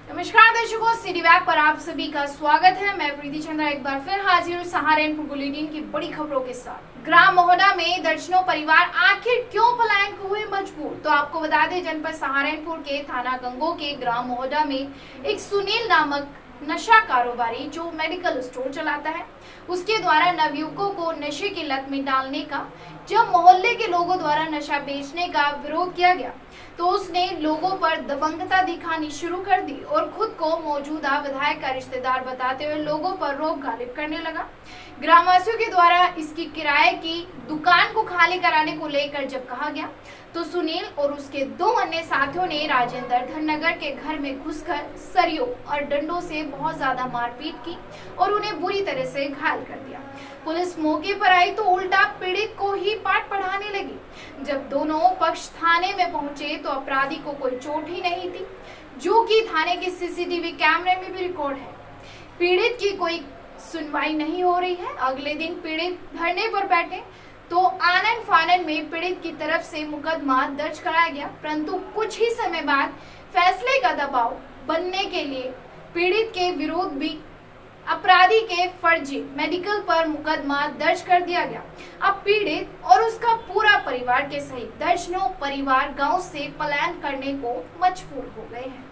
नमस्कार दर्शकों, city web पर आप सभी का स्वागत है। मैं प्रीति चंद्रा एक बार फिर हाजिर हूँ सहारनपुर बुलेटिन की बड़ी खबरों के साथ। ग्राम मोहना में दर्जनों परिवार आखिर क्यों पलायन को हुए मजबूर, तो आपको बता दें जनपद सहारनपुर के थाना गंगो के ग्राम मोहना में एक सुनील नामक नशा कारोबारी जो मेडिकल स्टोर चलाता है, उसके द्वारा नवयुवकों को नशे की लत में डालने का जब मोहल्ले के लोगों द्वारा नशा बेचने का विरोध किया गया तो उसने लोगों पर दबंगता दिखानी शुरू कर दी और खुद को मौजूदा विधायक का रिश्तेदार बताते हुए लोगों पर रोब गालिब करने लगा। ग्रामवासियों के द्वारा इसकी किराए की दुकान को खाली कराने को लेकर जब कहा गया तो सुनील और उसके दो अन्य साथियों ने राजेंद्र धननगर के घर में घुसकर सरियों और डंडों से बहुत ज्यादा मारपीट की और उन्हें बुरी तरह से घायल कर दिया। पुलिस मौके पर आई तो उल्टा पीड़ित को ही पाठ पढ़ाने लगी। जब दोनों पक्ष थाने में पहुंचे तो अपराधी को कोई चोट ही नहीं थी, जो कि थाने के सीसीटीवी कैमरे में भी रिकॉर्ड है। पीड़ित की कोई सुनवाई नहीं हो रही है। अगले दिन पीड़ित धरने पर बैठे तो आनन फानन में पीड़ित की तरफ से मुकदमा दर्ज कराया गया, परंतु कुछ ही समय बाद फैसले का दबाव बनने के लिए पीड़ित के विरोध भी अपराधी के फर्जी मेडिकल पर मुकदमा दर्ज कर दिया गया। अब पीड़ित और उसका पूरा परिवार के सहित दर्जनों परिवार गांव से पलायन करने को मजबूर हो गए हैं।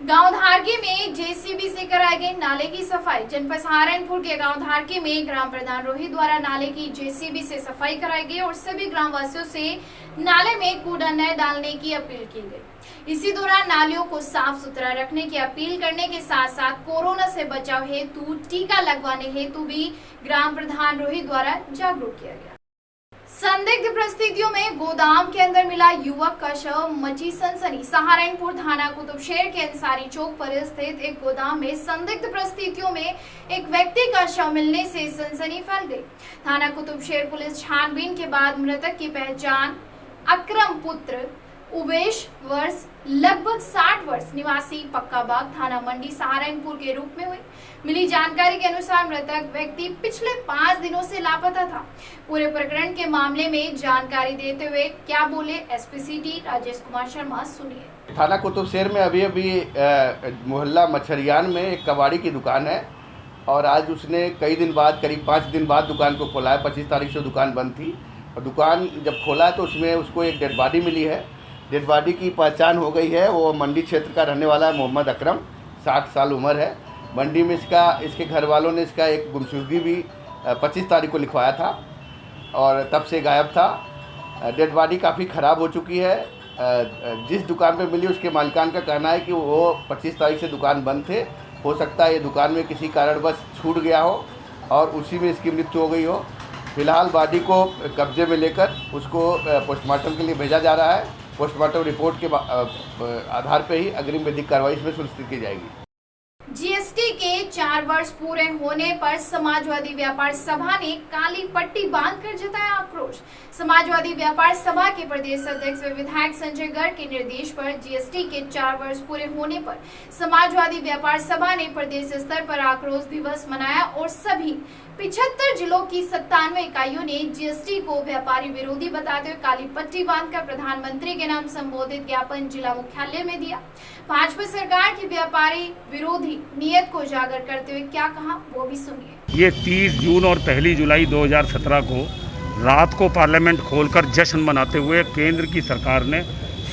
गांव धारकी में जेसीबी से कराई गई नाले की सफाई। जनपद सहारनपुर के गांव धारकी में ग्राम प्रधान रोहित द्वारा नाले की जेसीबी से सफाई कराई गई और सभी ग्रामवासियों से नाले में कूड़ा न डालने की अपील की गई। इसी दौरान नालियों को साफ सुथरा रखने की अपील करने के साथ साथ कोरोना से बचाव हेतु टीका लगवाने हेतु भी ग्राम प्रधान रोहित द्वारा जागरूक किया गया। संदिग्ध परिस्थितियों में गोदाम के अंदर मिला युवक का शव, मची सनसनी। सहारनपुर थाना कुतुबशेर के अंसारी चौक पर स्थित एक गोदाम में संदिग्ध परिस्थितियों में एक व्यक्ति का शव मिलने से सनसनी फैल गई। थाना कुतुबशेर पुलिस छानबीन के बाद मृतक की पहचान अक्रम पुत्र उवेश वर्ष लगभग 60 वर्ष निवासी पक्का बाग थाना मंडी सहारनपुर के रूप में हुई। मिली जानकारी के अनुसार मृतक व्यक्ति पिछले 5 दिनों से लापता था। पूरे प्रकरण के मामले में जानकारी देते हुए क्या बोले एसपी सिटी राजेश कुमार शर्मा, सुनिए। थाना कुतुबशेर में अभी मोहल्ला मच्छरियान में एक कबाड़ी की दुकान है और आज उसने कई दिन बाद करीब 5 दिन बाद दुकान को खोला है। 25 तारीख से दुकान बंद थी और दुकान जब खोला है तो उसमें उसको एक डेड बॉडी मिली है। डेड बॉडी की पहचान हो गई है। वो मंडी क्षेत्र का रहने वाला है, मोहम्मद अकरम, 60 साल उम्र है। मंडी में इसके घर वालों ने इसका एक गुमशुदगी भी 25 तारीख को लिखवाया था और तब से गायब था। डेड बॉडी काफ़ी ख़राब हो चुकी है। जिस दुकान पे मिली उसके मालिकान का कहना है कि वो 25 तारीख से दुकान बंद थे। हो सकता है ये दुकान में किसी कारणवश छूट गया हो और उसी में इसकी मृत्यु हो गई हो। फिलहाल बॉडी को कब्जे में लेकर उसको पोस्टमार्टम के लिए भेजा जा रहा है। पोस्टमार्टम रिपोर्ट के आधार पर ही अग्रिम विधिक कार्रवाई इसमें सुनिश्चित की जाएगी। जीएसटी के 4 वर्ष पूरे होने पर समाजवादी व्यापार सभा ने काली पट्टी बांधकर जताया आक्रोश। समाजवादी व्यापार सभा के प्रदेश अध्यक्ष व विधायक संजय गर्ग के निर्देश पर जीएसटी के 4 वर्ष पूरे होने पर समाजवादी व्यापार सभा ने प्रदेश स्तर पर आक्रोश दिवस मनाया और सभी 75 जिलों की 97 इकाइयों ने जीएसटी को व्यापारी विरोधी बताते हुए काली पट्टी बांधकर प्रधानमंत्री के नाम संबोधित ज्ञापन जिला मुख्यालय में दिया। भाजपा सरकार की व्यापारी विरोधी नीयत को उजागर करते हुए क्या कहा, वो भी सुनिए। ये 30 जून और 1 जुलाई 2017 को रात को पार्लियामेंट खोलकर जश्न मनाते हुए केंद्र की सरकार ने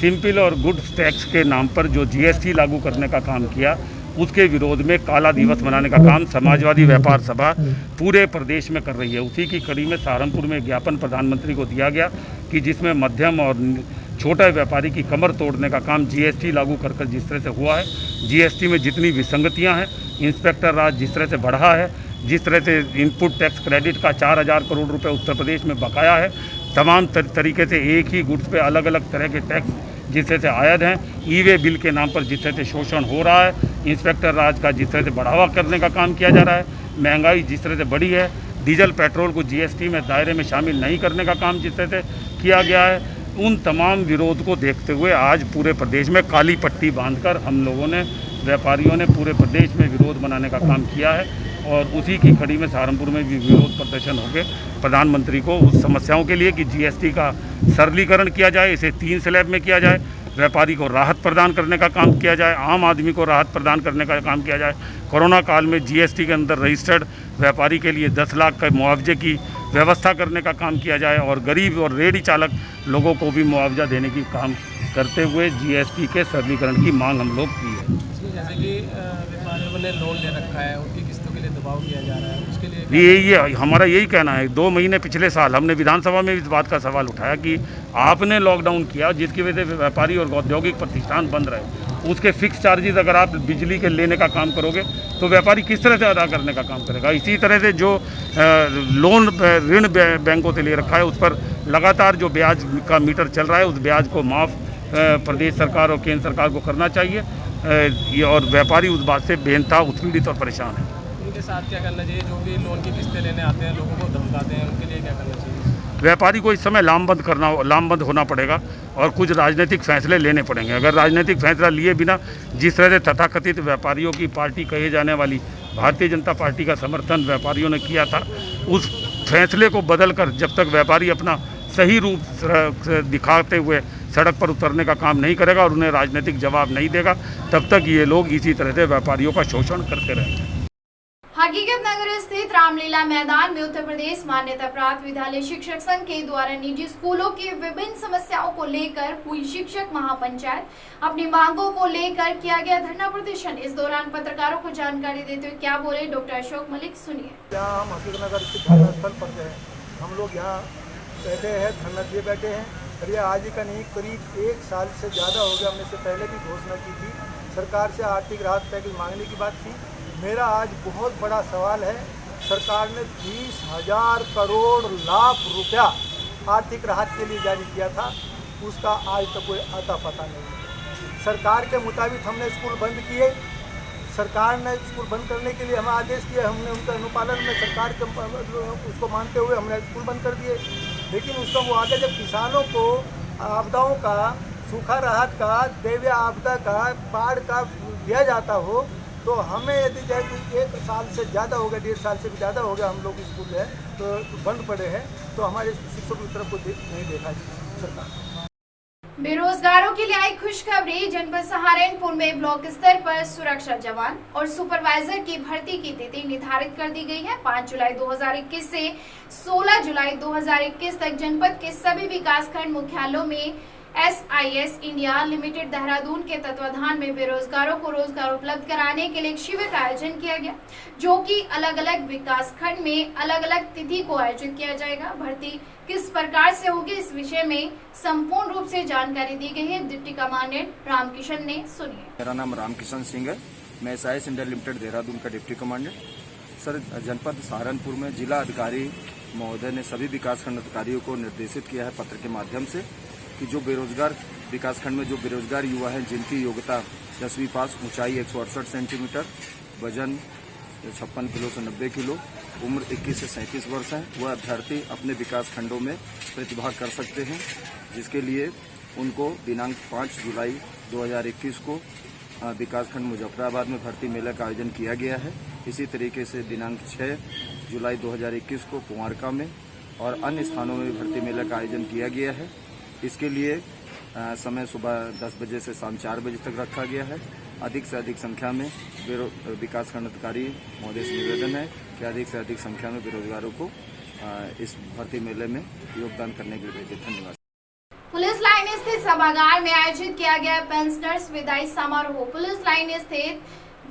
सिंपल और गुड्स टैक्स के नाम पर जो जीएसटी लागू करने का काम किया, उसके विरोध में काला दिवस मनाने का काम समाजवादी व्यापार सभा पूरे प्रदेश में कर रही है। उसी की कड़ी में सहारनपुर में ज्ञापन प्रधानमंत्री को दिया गया कि जिसमें मध्यम और छोटा व्यापारी की कमर तोड़ने का काम जीएसटी लागू कर जिस तरह से हुआ है, जीएसटी में जितनी विसंगतियां हैं, इंस्पेक्टर राज जिस तरह से बढ़ा है, जिस तरह से इनपुट टैक्स क्रेडिट का 4000 करोड़ रुपए उत्तर प्रदेश में बकाया है, तमाम तरीके से एक ही गुड्स पे अलग अलग तरह के टैक्स जिस तरह से आयद हैं, ई वे बिल के नाम पर जिस तरह से शोषण हो रहा है, इंस्पेक्टर राज का जिस तरह से बढ़ावा करने का काम किया जा रहा है, महंगाई जिस तरह से बढ़ी है, डीजल पेट्रोल को जीएसटी में दायरे में शामिल नहीं करने का काम जिस तरह से किया गया है, उन तमाम विरोध को देखते हुए आज पूरे प्रदेश में काली पट्टी बांधकर हम लोगों ने, व्यापारियों ने पूरे प्रदेश में विरोध मनाने का काम किया है और उसी की कड़ी में सहारनपुर में भी विरोध प्रदर्शन हो गए प्रधानमंत्री को उस समस्याओं के लिए कि जीएसटी का सरलीकरण किया जाए, इसे 3 स्लैब में किया जाए व्यापारी को राहत प्रदान करने का काम किया जाए, आम आदमी को राहत प्रदान करने का काम किया जाए। कोरोना काल में जीएसटी के अंदर रजिस्टर्ड व्यापारी के लिए 10 लाख के मुआवजे की व्यवस्था करने का काम किया जाए और गरीब और रेहड़ी चालक लोगों को भी मुआवजा देने की काम करते हुए जीएसटी के सरलीकरण की मांग हम लोग की है। जैसे कि व्यापारियों ने लोन ले रखा है, उनकी किस्तों के लिए दबाव किया जा रहा है, उसके लिए ये हमारा यही कहना है। 2 महीने पिछले साल हमने विधानसभा में इस बात का सवाल उठाया कि आपने लॉकडाउन किया जिसकी वजह से व्यापारी और औद्योगिक प्रतिष्ठान बंद रहे, उसके फिक्स चार्जेस अगर आप बिजली के लेने का काम करोगे तो व्यापारी किस तरह से अदा करने का काम करेगा। इसी तरह से जो लोन ऋण बैंकों से ले रखा है उस पर लगातार जो ब्याज का मीटर चल रहा है उस ब्याज को माफ़ प्रदेश सरकार और केंद्र सरकार को करना चाहिए और व्यापारी उस बात से बेनता उत्पीड़ित और परेशान है। उनके साथ क्या करना चाहिए? जो भी लोन की किस्तें लेने आते हैं, लोगों को धमकाते हैं, उनके लिए क्या करना चाहिए? व्यापारी को इस समय लामबंद होना पड़ेगा और कुछ राजनीतिक फैसले लेने पड़ेंगे। अगर राजनीतिक फैसला लिए बिना जिस तरह से तथाकथित व्यापारियों की पार्टी कहे जाने वाली भारतीय जनता पार्टी का समर्थन व्यापारियों ने किया था, उस फैसले को बदलकर जब तक व्यापारी अपना सही रूप दिखाते हुए सड़क पर उतरने का काम नहीं करेगा और उन्हें राजनीतिक जवाब नहीं देगा, तब तक ये लोग इसी तरह से व्यापारियों का शोषण करते रहेंगे। हकीकत नगर स्थित रामलीला मैदान में उत्तर प्रदेश मान्यता प्राप्त विद्यालय शिक्षक संघ के द्वारा निजी स्कूलों की विभिन्न समस्याओं को लेकर हुई शिक्षक महापंचायत, अपनी मांगों को लेकर किया गया धरना प्रदर्शन। इस दौरान पत्रकारों को जानकारी देते हुए क्या बोले डॉक्टर अशोक मलिक, सुनिए। यहाँ हम हकीकत नगर स्थित धरना स्थल पर गए, हम लोग यहाँ बैठे हैं, धरना दिए बैठे हैं। और ये आज ही का नहीं, करीब 1 साल से ज़्यादा हो गया। हमने इससे पहले भी घोषणा की थी, सरकार से आर्थिक राहत पैकेज मांगने की बात थी। मेरा आज बहुत बड़ा सवाल है, सरकार ने 20,000 करोड़ लाख रुपया आर्थिक राहत के लिए जारी किया था, उसका आज तक कोई आता पता नहीं। सरकार के मुताबिक हमने स्कूल बंद किए, सरकार ने स्कूल बंद करने के लिए हमें आदेश दिए, हमने उनके अनुपालन में सरकार के उसको मानते हुए हमने स्कूल बंद कर दिए। लेकिन उसका वो आगे जब किसानों को आपदाओं का, सूखा राहत का, दैवीय आपदा का, बाढ़ का दिया जाता हो, तो हमें यदि चाहे कोई 1 साल से ज़्यादा हो गया, 1.5 साल से भी ज़्यादा हो गया हम लोग स्कूल है तो बंद पड़े हैं, तो हमारे शिक्षकों की तरफ को नहीं देखा सरकार। बेरोजगारों के लिए आई खुशखबरी। जनपद सहारनपुर में ब्लॉक स्तर पर सुरक्षा जवान और सुपरवाइजर की भर्ती की तिथि निर्धारित कर दी गई है। 5 जुलाई 2021 से 16 जुलाई 2021 तक जनपद के सभी विकासखंड मुख्यालयों में SIS इंडिया लिमिटेड देहरादून के तत्वाधान में बेरोजगारों को रोजगार उपलब्ध कराने के लिए एक शिविर का आयोजन किया गया, जो कि अलग अलग विकासखंड में अलग अलग तिथि को आयोजित किया जाएगा। भर्ती किस प्रकार से होगी, इस विषय में संपूर्ण रूप से जानकारी दी गई है डिप्टी कमांडेंट रामकिशन ने, सुनिए। मेरा नाम रामकिशन सिंह है, मैं SIS इंडिया लिमिटेड देहरादून का डिप्टी कमांडेंट। सर, जनपद सहारनपुर में जिला अधिकारी महोदय ने सभी विकासखंड अधिकारियों को निर्देशित किया है पत्र के माध्यम से कि जो बेरोजगार विकासखंड में जो बेरोजगार युवा हैं जिनकी योग्यता 10वीं पास, ऊंचाई 168 सेंटीमीटर, वजन 56 किलो से 90 किलो, उम्र 21 से 37 वर्ष है, वह अभ्यर्थी अपने विकासखंडों में प्रतिभाग कर सकते हैं, जिसके लिए उनको दिनांक 5 जुलाई 2021 को विकासखंड मुजफ्फराबाद में भर्ती मेले का आयोजन किया गया है। इसी तरीके से दिनांक 6 जुलाई 2021 को कुंवारका में और अन्य स्थानों में भी भर्ती मेले का आयोजन किया गया है। इसके लिए समय सुबह 10 बजे से शाम 4 बजे तक रखा गया है। अधिक से अधिक संख्या में विकासखंड अधिकारी महोदय से निवेदन है कि अधिक से अधिक संख्या में बेरोजगारों को इस भर्ती मेले में योगदान करने के लिए भेजें। धन्यवाद। पुलिस लाइन स्थित सभागार में आयोजित किया गया पेंशनर्स विदाई समारोह। पुलिस लाइन स्थित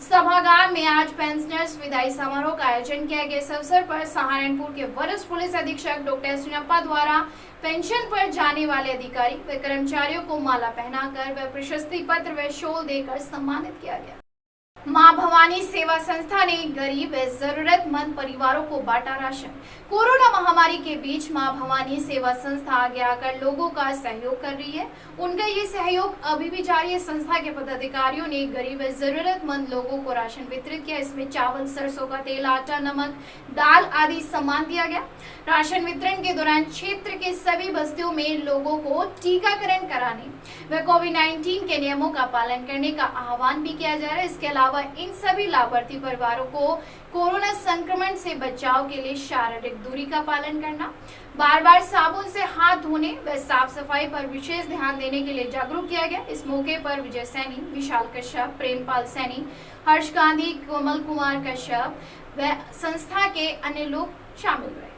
सभागार में आज पेंशनर्स विदाई समारोह का आयोजन किया गया। इस अवसर पर सहारनपुर के वरिष्ठ पुलिस अधीक्षक डॉक्टर सिनप्पा द्वारा पेंशन पर जाने वाले अधिकारी व कर्मचारियों को माला पहनाकर व प्रशस्ति पत्र व शॉल देकर सम्मानित किया गया। मां भवानी सेवा संस्था ने गरीब व जरूरतमंद परिवारों को बांटा राशन। कोरोना महामारी के बीच मां भवानी सेवा संस्था आगे आकर लोगों का सहयोग कर रही है। उनका ये सहयोग अभी भी जारी है। संस्था के पदाधिकारियों ने गरीब व जरूरतमंद लोगों को राशन वितरित किया। इसमें चावल, सरसों का तेल, आटा, नमक, दाल आदि सामान दिया गया। राशन वितरण के दौरान क्षेत्र के सभी बस्तियों में लोगों को टीकाकरण कराने व कोविड-19 के नियमों का पालन करने का आह्वान भी किया जा रहा है। इसके अलावा अलावा इन सभी लाभार्थी परिवारों को कोरोना संक्रमण से बचाव के लिए शारीरिक दूरी का पालन करना, बार बार साबुन से हाथ धोने व साफ सफाई पर विशेष ध्यान देने के लिए जागरूक किया गया। इस मौके पर विजय सैनी, विशाल कश्यप, प्रेमपाल सैनी, हर्ष गांधी, कोमल कुमार कश्यप व संस्था के अन्य लोग शामिल रहे।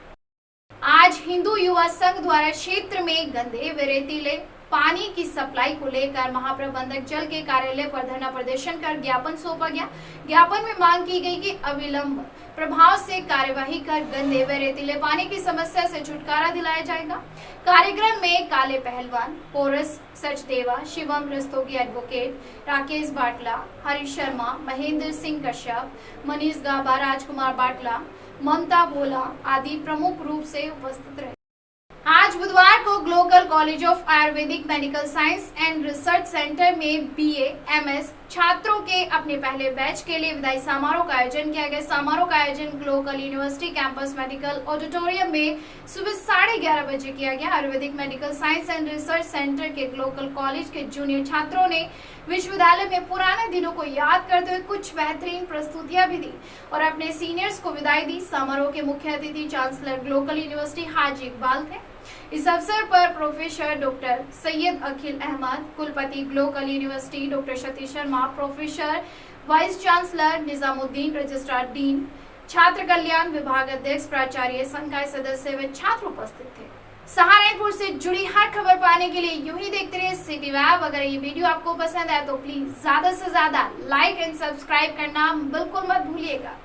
आज हिंदू युवा संघ द्वारा क्षेत्र में गंदे व रेतीले पानी की सप्लाई को लेकर महाप्रबंधक जल के कार्यालय पर धरना प्रदर्शन कर ज्ञापन सौंपा गया। ज्ञापन में मांग की गई कि अविलंब प्रभाव से कार्यवाही कर गंदे व रेतीले पानी की समस्या से छुटकारा दिलाया जाएगा। कार्यक्रम में काले पहलवान, पोरस सचदेवा, शिवम रस्तोगी एडवोकेट, राकेश बाटला, हरीश शर्मा, महेंद्र सिंह कश्यप, मनीष गाबा, राजकुमार बाटला, ममता भोला आदि प्रमुख रूप से उपस्थित रहे। आज बुधवार को global college of Ayurvedic medical science and research centre में BA, MS छात्रों के अपने पहले बैच के लिए विदाई समारोह का आयोजन किया गया। समारोह का आयोजन global university campus medical auditorium में सुबह 11:30 बजे किया गया। Ayurvedic medical science and research centre के ग्लोबल कॉलेज के जूनियर छात्रों ने विश्वविद्यालय में पुराने दिनों को याद करते हुए कुछ बेहतरीन प्रस्तुतियां भी दी और अपने सीनियर्स को विदाई दी। समारोह के मुख्य अतिथि चांसलर ग्लोबल यूनिवर्सिटी हाजी इकबाल थे। इस अवसर पर प्रोफेसर डॉक्टर सैयद अखिल अहमद, कुलपति global university doctor Satish Sharma, professor vice chancellor Nizamuddin, registrar dean, छात्र कल्याण विभाग अध्यक्ष, प्राचार्य, संकाय सदस्य व छात्र उपस्थित थे। सहारनपुर से जुड़ी हर खबर पाने के लिए यूं ही देखते रहिए सिटी वेब। अगर ये वीडियो आपको पसंद आए तो प्लीज ज्यादा से ज्यादा लाइक एंड सब्सक्राइब करना बिल्कुल मत भूलिएगा।